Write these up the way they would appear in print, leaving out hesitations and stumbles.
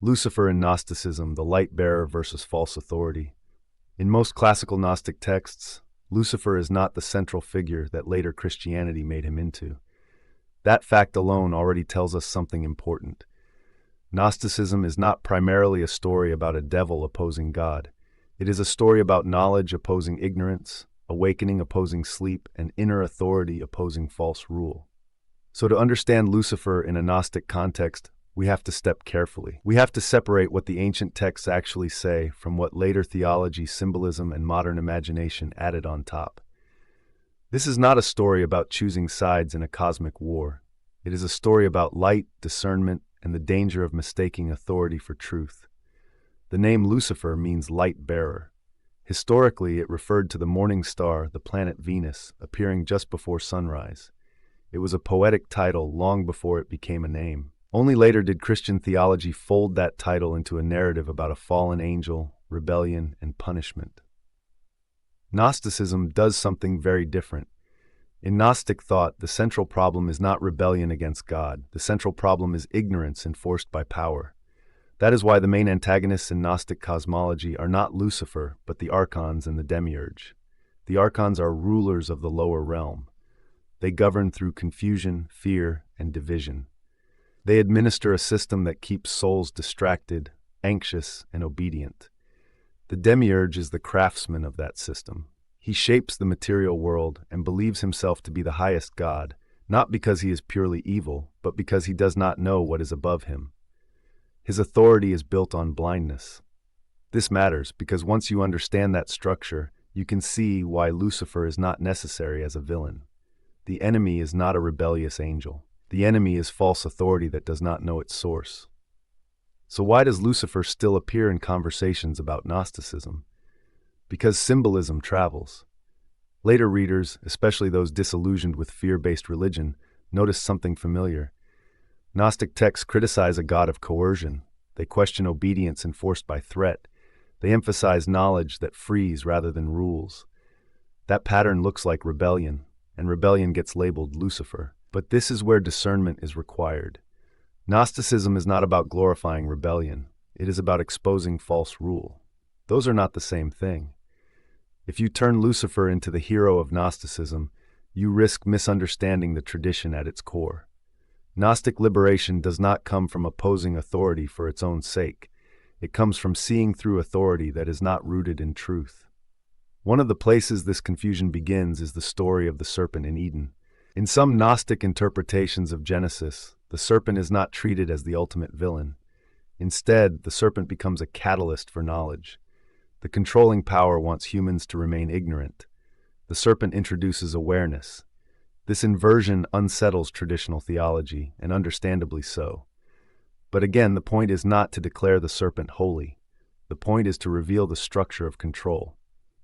Lucifer in Gnosticism, the light bearer versus false authority. In most classical Gnostic texts, Lucifer is not the central figure that later Christianity made him into. That fact alone already tells us something important. Gnosticism is not primarily a story about a devil opposing God. It is a story about knowledge opposing ignorance, awakening opposing sleep, and inner authority opposing false rule. So to understand Lucifer in a Gnostic context, we have to step carefully. We have to separate what the ancient texts actually say from what later theology, symbolism, and modern imagination added on top. This is not a story about choosing sides in a cosmic war. It is a story about light, discernment, and the danger of mistaking authority for truth. The name Lucifer means light bearer. Historically, it referred to the morning star, the planet Venus, appearing just before sunrise. It was a poetic title long before it became a name. Only later did Christian theology fold that title into a narrative about a fallen angel, rebellion, and punishment. Gnosticism does something very different. In Gnostic thought, the central problem is not rebellion against God. The central problem is ignorance enforced by power. That is why the main antagonists in Gnostic cosmology are not Lucifer, but the Archons and the Demiurge. The Archons are rulers of the lower realm. They govern through confusion, fear, and division. They administer a system that keeps souls distracted, anxious, and obedient. The Demiurge is the craftsman of that system. He shapes the material world and believes himself to be the highest God, not because he is purely evil, but because he does not know what is above him. His authority is built on blindness. This matters because once you understand that structure, you can see why Lucifer is not necessary as a villain. The enemy is not a rebellious angel. The enemy is false authority that does not know its source. So why does Lucifer still appear in conversations about Gnosticism? Because symbolism travels. Later readers, especially those disillusioned with fear-based religion, notice something familiar. Gnostic texts criticize a god of coercion. They question obedience enforced by threat. They emphasize knowledge that frees rather than rules. That pattern looks like rebellion, and rebellion gets labeled Lucifer. But this is where discernment is required. Gnosticism is not about glorifying rebellion. It is about exposing false rule. Those are not the same thing. If you turn Lucifer into the hero of Gnosticism, you risk misunderstanding the tradition at its core. Gnostic liberation does not come from opposing authority for its own sake. It comes from seeing through authority that is not rooted in truth. One of the places this confusion begins is the story of the serpent in Eden. In some Gnostic interpretations of Genesis, the serpent is not treated as the ultimate villain. Instead, the serpent becomes a catalyst for knowledge. The controlling power wants humans to remain ignorant. The serpent introduces awareness. This inversion unsettles traditional theology, and understandably so. But again, the point is not to declare the serpent holy. The point is to reveal the structure of control.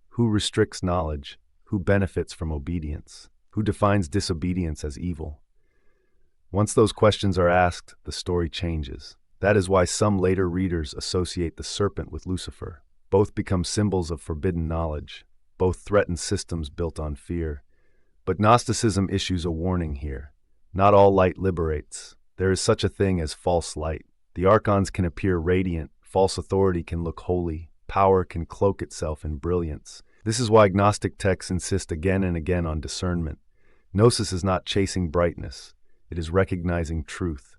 Who restricts knowledge? Who benefits from obedience? Who defines disobedience as evil? Once those questions are asked, the story changes. That is why some later readers associate the serpent with Lucifer. Both become symbols of forbidden knowledge. Both threaten systems built on fear. But Gnosticism issues a warning here. Not all light liberates. There is such a thing as false light. The Archons can appear radiant. False authority can look holy. Power can cloak itself in brilliance. This is why Gnostic texts insist again and again on discernment. Gnosis is not chasing brightness. It is recognizing truth.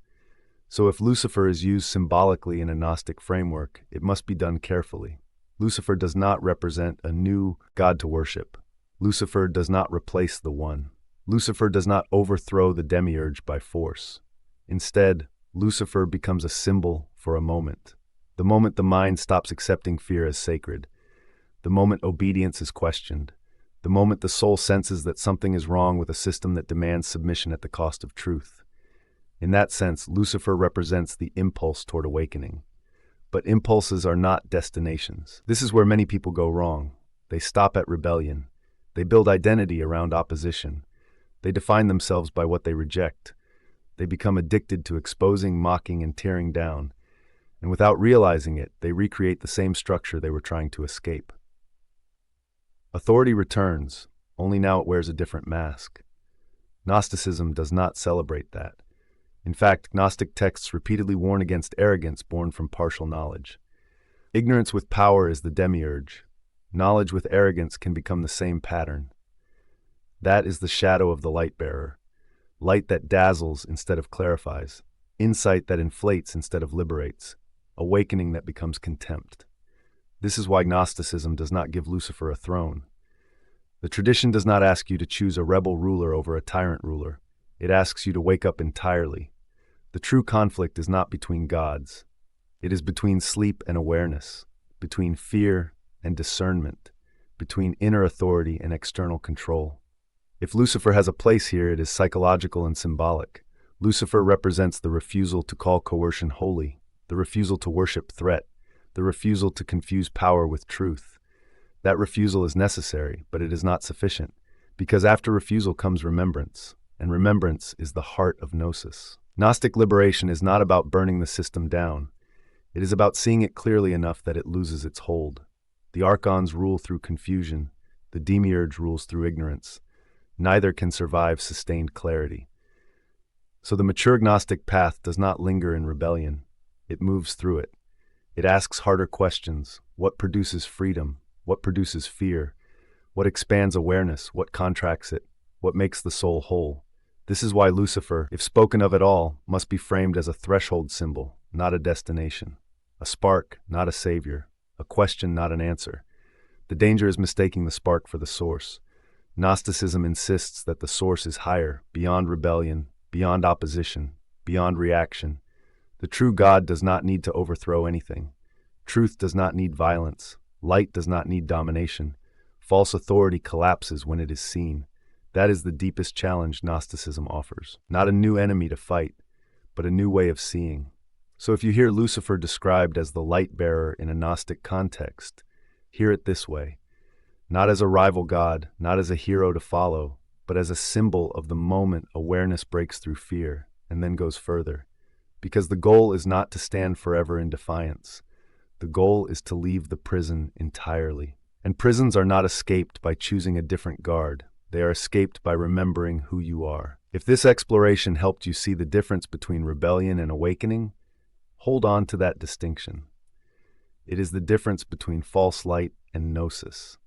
So if Lucifer is used symbolically in a Gnostic framework, it must be done carefully. Lucifer does not represent a new god to worship. Lucifer does not replace the One. Lucifer does not overthrow the Demiurge by force. Instead, Lucifer becomes a symbol for a moment. The moment the mind stops accepting fear as sacred. The moment obedience is questioned. The moment the soul senses that something is wrong with a system that demands submission at the cost of truth. In that sense, Lucifer represents the impulse toward awakening. But impulses are not destinations. This is where many people go wrong. They stop at rebellion. They build identity around opposition. They define themselves by what they reject. They become addicted to exposing, mocking, and tearing down. And without realizing it, they recreate the same structure they were trying to escape. Authority returns, only now it wears a different mask. Gnosticism does not celebrate that. In fact, Gnostic texts repeatedly warn against arrogance born from partial knowledge. Ignorance with power is the Demiurge. Knowledge with arrogance can become the same pattern. That is the shadow of the light-bearer. Light that dazzles instead of clarifies. Insight that inflates instead of liberates. Awakening that becomes contempt. This is why Gnosticism does not give Lucifer a throne. The tradition does not ask you to choose a rebel ruler over a tyrant ruler. It asks you to wake up entirely. The true conflict is not between gods. It is between sleep and awareness, between fear and discernment, between inner authority and external control. If Lucifer has a place here, it is psychological and symbolic. Lucifer represents the refusal to call coercion holy, the refusal to worship threat, the refusal to confuse power with truth. That refusal is necessary, but it is not sufficient, because after refusal comes remembrance, and remembrance is the heart of Gnosis. Gnostic liberation is not about burning the system down. It is about seeing it clearly enough that it loses its hold. The Archons rule through confusion. The Demiurge rules through ignorance. Neither can survive sustained clarity. So the mature Gnostic path does not linger in rebellion. It moves through it. It asks harder questions. What produces freedom? What produces fear? What expands awareness? What contracts it? What makes the soul whole? This is why Lucifer, if spoken of at all, must be framed as a threshold symbol, not a destination. A spark, not a savior. A question, not an answer. The danger is mistaking the spark for the source. Gnosticism insists that the source is higher, beyond rebellion, beyond opposition, beyond reaction. The true God does not need to overthrow anything. Truth does not need violence. Light does not need domination. False authority collapses when it is seen. That is the deepest challenge Gnosticism offers. Not a new enemy to fight, but a new way of seeing. So if you hear Lucifer described as the light-bearer in a Gnostic context, hear it this way. Not as a rival god, not as a hero to follow, but as a symbol of the moment awareness breaks through fear and then goes further. Because the goal is not to stand forever in defiance. The goal is to leave the prison entirely. And prisons are not escaped by choosing a different guard. They are escaped by remembering who you are. If this exploration helped you see the difference between rebellion and awakening, hold on to that distinction. It is the difference between false light and Gnosis.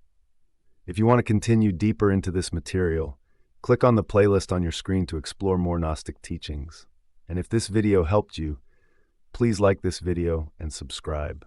If you want to continue deeper into this material, click on the playlist on your screen to explore more Gnostic teachings. And if this video helped you, please like this video and subscribe.